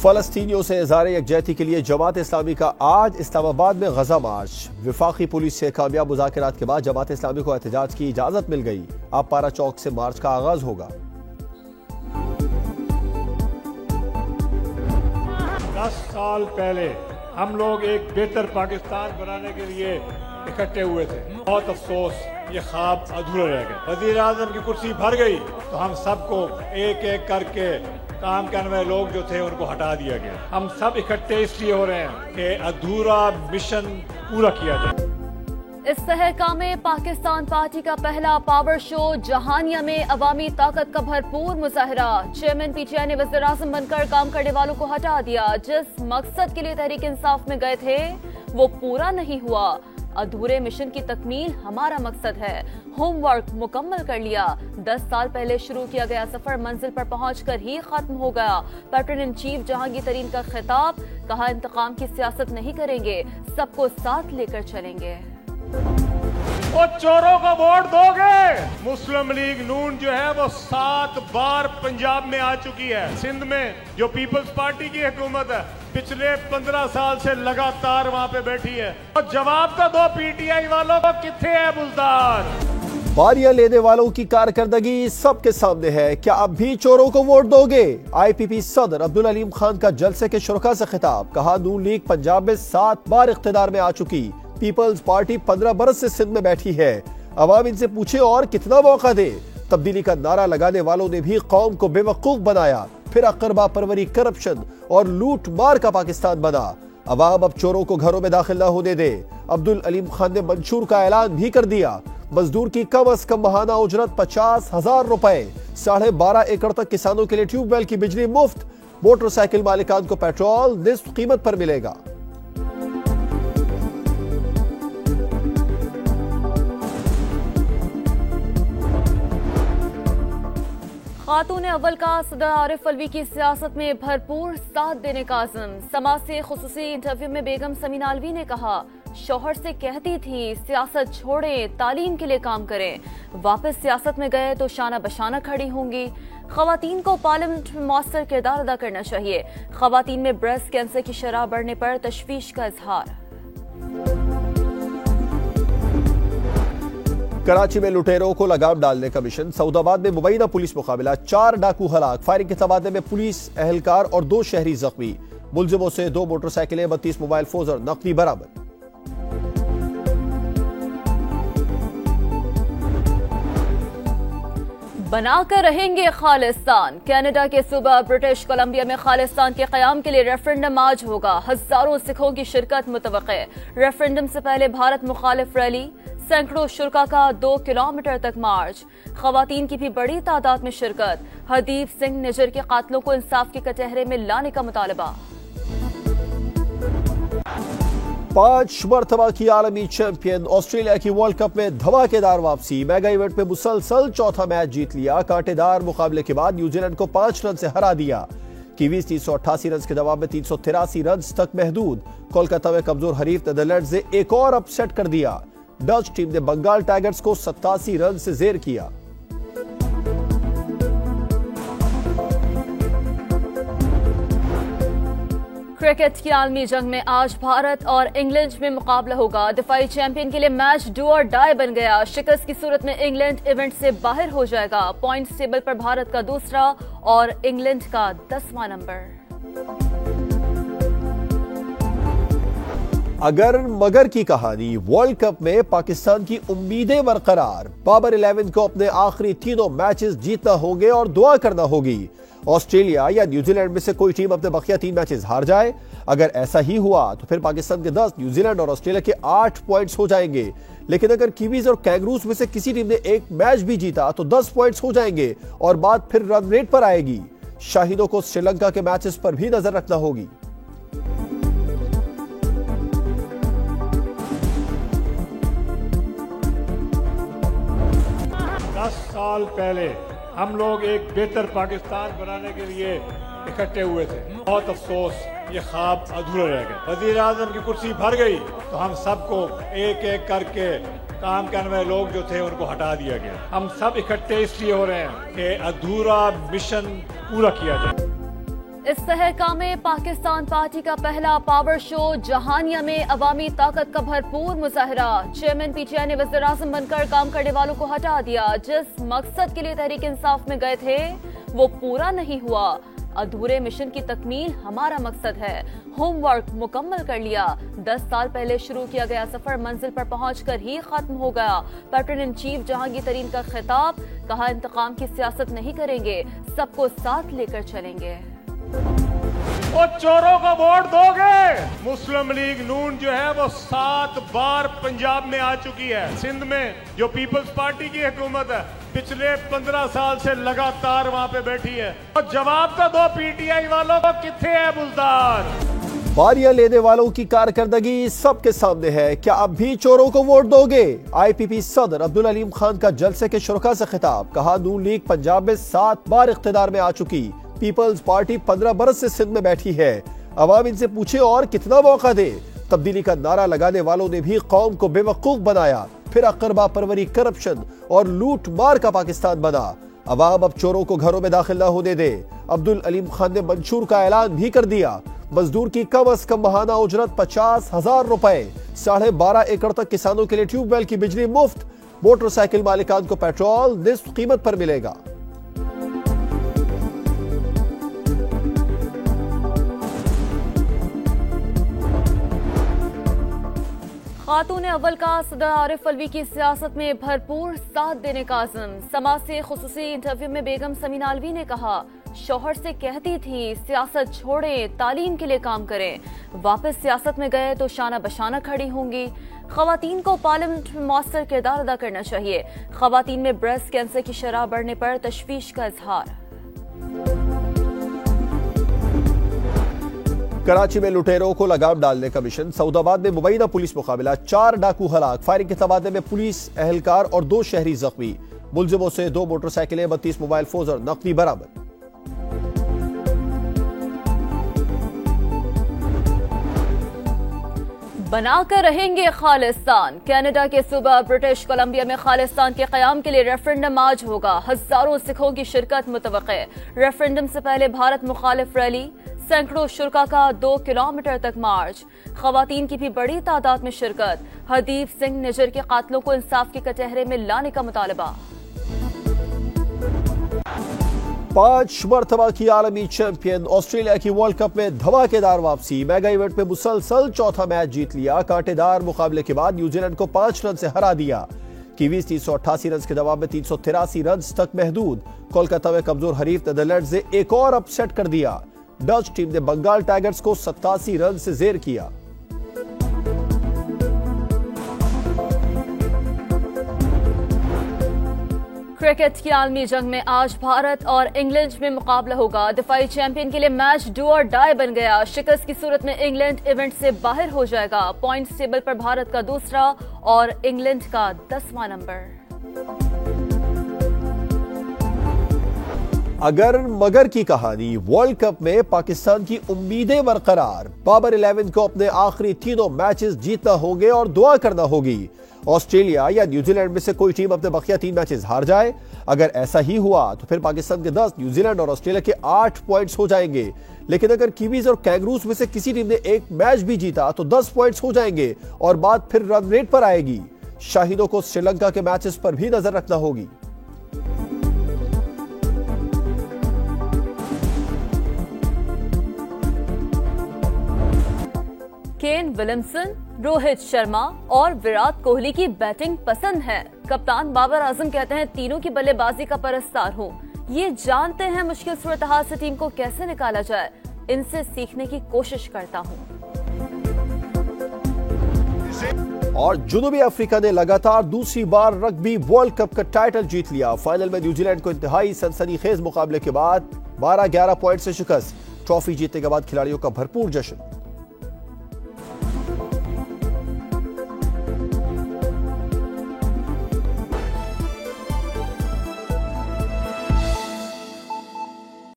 फलस्तीनियों से इज़हार यकजहती के लिए जमात इस्लामी का आज इस्लामाबाद में गजा मार्च। विफाकी पुलिस से कामयाब मुज़ाकरात के बाद जमात इस्लामी को एहतजाज की इजाजत मिल गई। अब पारा चौक से मार्च का आगाज होगा। 10 साल पहले हम लोग एक बेहतर पाकिस्तान बनाने के लिए इकट्ठे हुए थे। बहुत अफसोस ये ख्वाब अधूरा रह गया। वजीर आजम की कुर्सी भर गई तो हम सबको एक एक करके काम करने वाले लोग जो थे उनको हटा दिया गया। हम सब इकट्ठे इसलिए हो रहे हैं कि अधूरा मिशन पूरा किया जाए। इस्तेहकाम पाकिस्तान पार्टी का पहला पावर शो जहानिया में अवामी ताकत का भरपूर मुजाहरा। चेयरमैन पीटीआई ने वज़ीर आज़म बनकर काम करने वालों को हटा दिया। जिस मकसद के लिए तहरीक इंसाफ में गए थे वो पूरा नहीं हुआ। अधूरे मिशन की तकमील हमारा मकसद है। होमवर्क मुकम्मल कर लिया। 10 साल पहले शुरू किया गया सफर मंजिल पर पहुंचकर ही खत्म हो गया। पैटर्न इन चीफ जहांगीर तरीन का खिताब, कहा इंतकाम की सियासत नहीं करेंगे, सबको साथ लेकर चलेंगे। वो चोरों को वोट दोगे? मुस्लिम लीग नून जो है वो 7 बार पंजाब में आ चुकी है। सिंध में जो पीपल्स पार्टी की हुकूमत है पिछले 15 साल से लगातार वहाँ पे बैठी है। और जवाब तो दो पीटीआई वालों को, किथे है बुजदार? बारियां लेने वालों की कारकर्दगी सबके सामने है। क्या अब भी चोरों को वोट दोगे? IPP सदर अब्दुल अलीम खान का जलसे के शुरका से खिताब, कहा नून लीग पंजाब में 7 बार इख्तिदार में आ चुकी। पीपल्स पार्टी 15 बरस से सिंध में बैठी है। अवाम इनसे पूछे और कितना मौका दे। तब्दीली का नारा लगाने वालों ने भी कौम को बेवकूफ बनाया। फिर अकरबा परवरी, करप्शन और लूट मार का पाकिस्तान बना। अवाम अब चोरों को घरों में दाखिल न होने दे। अब्दुल अलीम खान ने मंशूर का ऐलान भी कर दिया। मजदूर की कम अज कम माहाना उजरत 50,000 रुपए। 12.5 एकड़ तक किसानों के लिए ट्यूबवेल की बिजली मुफ्त। मोटरसाइकिल मालिकान को पेट्रोल निस्फ कीमत पर मिलेगा। खातून अव्वल का सदर आरिफ अलवी की सियासत में भरपूर साथ देने का आज़म। समाज से खुसूसी इंटरव्यू में बेगम समीना अलवी ने कहा, शौहर से कहती थी सियासत छोड़ें, तालीम के लिए काम करें। वापस सियासत में गए तो शाना बशाना खड़ी होंगी। खवातीन को पार्लियामेंट में मौसर किरदार अदा करना चाहिए। खवातीन में ब्रेस्ट कैंसर की शरह बढ़ने पर तशवीश का इजहार। कराची में लुटेरों को लगाम डालने का मिशन। सऊदाबाद में मुबैना पुलिस मुकाबला, 4 डाकू हलाक। फायरिंग के तबादले में पुलिस एहलकार और 2 शहरी जख्मी। मुलजिमों से 2 मोटरसाइकिलें, 32 मोबाइल फोन और नकदी बरामद। बनाकर रहेंगे खालिस्तान। कनाडा के सूबा ब्रिटिश कोलंबिया में खालिस्तान के क़याम के लिए रेफरेंडम आज होगा। हजारों सिखों की शिरकत मुतवक्के। रेफरेंडम से पहले भारत मुखालिफ रैली, सैकड़ों शुरका का 2 किलोमीटर तक मार्च। खवातीन की भी बड़ी तादाद में शिरकत। हरदीप सिंह निजर के कातलों को इंसाफ के कटहरे में लाने का मुतालबा। 5 मरतबा की आलमी चैंपियन ऑस्ट्रेलिया की वर्ल्ड कप में धमाकेदार वापसी। मेगा इवेंट में मुसलसल चौथा मैच जीत लिया। कांटेदार मुकाबले के बाद न्यूजीलैंड को 5 रन से हरा दिया। कीवीज 388 रन के जवाब में 383 रन तक महदूद। कोलकाता में कमजोर हरीफ नीदरलैंड्स ने एक और अपसेट कर दिया। डच टीम ने बंगाल टाइगर्स को 87 रन से जेर किया। क्रिकेट की आलमी जंग में आज भारत और इंग्लैंड में मुकाबला होगा। दिफाई चैंपियन के लिए मैच डू और डाई बन गया। शिकस्त की सूरत में इंग्लैंड इवेंट से बाहर हो जाएगा। पॉइंट्स टेबल पर भारत का दूसरा और इंग्लैंड का 10वां नंबर। अगर मगर की कहानी। वर्ल्ड कप में पाकिस्तान की उम्मीदें बरकरार। बाबर 11 को अपने आखिरी तीनों मैचेस जीतना होंगे और दुआ करना होगी। ऑस्ट्रेलिया या न्यूजीलैंड में से कोई टीम अपने बकिया 3 मैचेस हार जाए। अगर ऐसा ही हुआ तो फिर पाकिस्तान के 10, न्यूजीलैंड और ऑस्ट्रेलिया के 8 पॉइंट्स हो जाएंगे। लेकिन अगर कीवीज और कैंगरूज में से किसी टीम ने एक मैच भी जीता तो 10 पॉइंट्स हो जाएंगे और बात फिर रन रेट पर आएगी। शाहीनों को श्रीलंका के मैचेस पर भी नजर रखना होगी। 10 साल पहले हम लोग एक बेहतर पाकिस्तान बनाने के लिए इकट्ठे हुए थे। बहुत अफसोस ये ख्वाब अधूरा रह गया। वजीर आजम की कुर्सी भर गई तो हम सबको एक एक करके काम करने वाले लोग जो थे उनको हटा दिया गया। हम सब इकट्ठे इसलिए हो रहे हैं कि अधूरा मिशन पूरा किया जाए। इस तहलका में पाकिस्तान पार्टी का पहला पावर शो जहानिया में अवामी ताकत का भरपूर मुजाहरा। चेयरमैन पीटीआई ने वज़ीर-ए-आज़म बनकर काम करने वालों को हटा दिया। जिस मकसद के लिए तहरीक इंसाफ में गए थे वो पूरा नहीं हुआ। अधूरे मिशन की तकमील हमारा मकसद है। होमवर्क मुकम्मल कर लिया। 10 साल पहले शुरू किया गया सफर मंजिल पर पहुंचकर ही खत्म हो गया। पैटर्न इन चीफ जहांगीर तरीन का खिताब, कहा इंतकाम की सियासत नहीं करेंगे, सबको साथ लेकर चलेंगे। वो चोरों को वोट दोगे? मुस्लिम लीग नून जो है वो 7 बार पंजाब में आ चुकी है। सिंध में जो पीपल्स पार्टी की हुकूमत है पिछले 15 साल से लगातार वहां पे बैठी है। और जवाब तो दो पीटीआई वालों को, किथे है बुजदार? बारियां लेने वालों की कारकर्दगी सबके सामने है, क्या अब भी चोरों को वोट दोगे? IPP सदर अब्दुल अलीम खान का जलसे के शुरका से खिताब, कहा नून लीग पंजाब में 7 बार इख्तिदार में आ चुकी। पीपल्स पार्टी 15 बरस से सिंध में बैठी है। अवाम इनसे पूछे और कितना मौका दे। तब्दीली का नारा लगाने वालों ने भी कौम को बेवकूफ बनाया, फिर अकरबा परवरी, करप्शन और लूट मार का पाकिस्तान बना। अवाम अब चोरों को घरों में दाखिल न होने दे। अब्दुल अलीम खान ने मंशूर का ऐलान भी कर दिया। मजदूर की कम अज कम माहाना उजरत 50,000 रुपए। 12.5 एकड़ तक किसानों के लिए ट्यूबवेल की बिजली मुफ्त। मोटरसाइकिल मालिकान को पेट्रोल निस्फ कीमत पर मिलेगा। खातून अव्वल का सदर आरिफ अलवी की सियासत में भरपूर साथ देने का आज़म। समाज से खुसूसी इंटरव्यू में बेगम समीना अलवी ने कहा, शौहर से कहती थी सियासत छोड़ें, तालीम के लिए काम करें। वापस सियासत में गए तो शाना बशाना खड़ी होंगी। खवातीन को पार्लियामेंट में मौसर किरदार अदा करना चाहिए। खवातीन में ब्रेस्ट कैंसर की शरह बढ़ने पर तशवीश का इजहार। कराची में लुटेरों को लगाम डालने का मिशन। सऊदाबाद में मुबैना पुलिस मुकाबला, 4 डाकू हलाक। फायरिंग के तबादले में पुलिस एहलकार और 2 शहरी जख्मी। मुलजिमों से 2 मोटरसाइकिलें, 32 मोबाइल फोन और नकदी बरामद। बनाकर रहेंगे खालिस्तान। कनाडा के सूबा ब्रिटिश कोलंबिया में खालिस्तान के क़याम के लिए रेफरेंडम आज होगा। हजारों सिखों की शिरकत मुतवक्के। रेफरेंडम से पहले भारत मुखालिफ रैली, सैकड़ों शुरका का 2 किलोमीटर तक मार्च। खवातीन की भी बड़ी तादाद में शिरकत। हरदीप सिंह निजर के कातलों को इंसाफ के कटहरे में लाने का मुतालबा। 5 मरतबा की आलमी चैंपियन ऑस्ट्रेलिया की वर्ल्ड कप में धमाकेदार वापसी। मेगा इवेंट में मुसलसल चौथा मैच जीत लिया। कांटेदार मुकाबले के बाद न्यूजीलैंड को 5 रन से हरा दिया। कीवीज 388 रन के दबाव में 383 रन तक महदूद। कोलकाता में कमजोर हरीफ नीदरलैंड्स ने एक और अपसेट कर दिया। डच टीम ने बंगाल टाइगर्स को 87 रन से जेर किया। क्रिकेट की आलमी जंग में आज भारत और इंग्लैंड में मुकाबला होगा। दिफाई चैंपियन के लिए मैच डू और डाई बन गया। शिकस्त की सूरत में इंग्लैंड इवेंट से बाहर हो जाएगा। पॉइंट्स टेबल पर भारत का दूसरा और इंग्लैंड का 10वां नंबर। अगर मगर की कहानी। वर्ल्ड कप में पाकिस्तान की उम्मीदें बरकरार। बाबर 11 को अपने आखिरी 3 मैचेस जीतना होंगे और दुआ करना होगी। ऑस्ट्रेलिया या न्यूजीलैंड में से कोई टीम अपने बकिया 3 मैचेस हार जाए। अगर ऐसा ही हुआ तो फिर पाकिस्तान के 10, न्यूजीलैंड और ऑस्ट्रेलिया के 8 पॉइंट्स हो जाएंगे। लेकिन अगर कीवीज और कैंगरूज में से किसी टीम ने एक मैच भी जीता तो 10 पॉइंट्स हो जाएंगे और बात फिर रन रेट पर आएगी। शाहीनों को श्रीलंका के मैचेस पर भी नजर रखना होगी। केन विलियमसन, रोहित शर्मा और विराट कोहली की बैटिंग पसंद है। कप्तान बाबर आजम कहते हैं तीनों की बल्लेबाजी का परस्तार हूं। ये जानते हैं मुश्किल सूरत-हाल से टीम को कैसे निकाला जाए। इनसे सीखने की कोशिश करता हूं। और जुनूबी अफ्रीका ने लगातार दूसरी बार रग्बी वर्ल्ड कप का टाइटल जीत लिया। फाइनल में न्यूजीलैंड को इंतहाई सनसनीखेज मुकाबले के बाद 12-11 पॉइंट से शिकस्त। ट्रॉफी जीतने के बाद खिलाड़ियों का भरपूर जश्न।